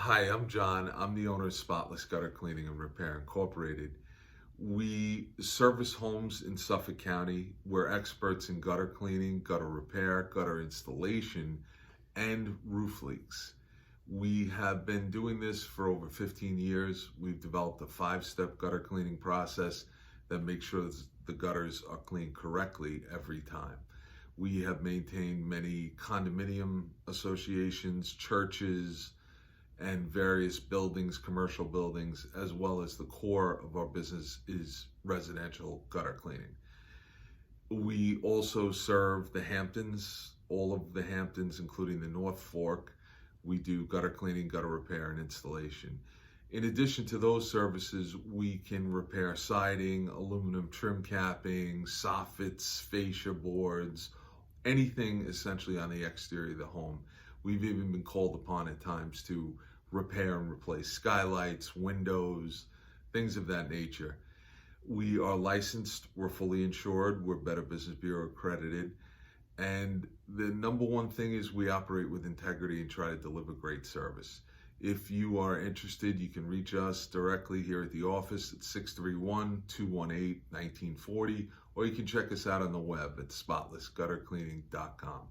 Hi, I'm John. I'm the owner of Spotless Gutter Cleaning and Repair Incorporated. We service homes in Suffolk County. We're experts in gutter cleaning, gutter repair, gutter installation, and roof leaks. We have been doing this for over 15 years. We've developed a 5-step gutter cleaning process that makes sure that the gutters are cleaned correctly every time. We have maintained many condominium associations, churches, and various buildings, commercial buildings, as well as the core of our business is residential gutter cleaning. We also serve the Hamptons, all of the Hamptons, including the North Fork. We do gutter cleaning, gutter repair, and installation. In addition to those services, we can repair siding, aluminum trim capping, soffits, fascia boards, anything essentially on the exterior of the home. We've even been called upon at times to repair and replace skylights, windows, things of that nature. We are licensed, we're fully insured, we're Better Business Bureau accredited. And the number one thing is we operate with integrity and try to deliver great service. If you are interested, you can reach us directly here at the office at 631-218-1940, or you can check us out on the web at spotlessguttercleaning.com.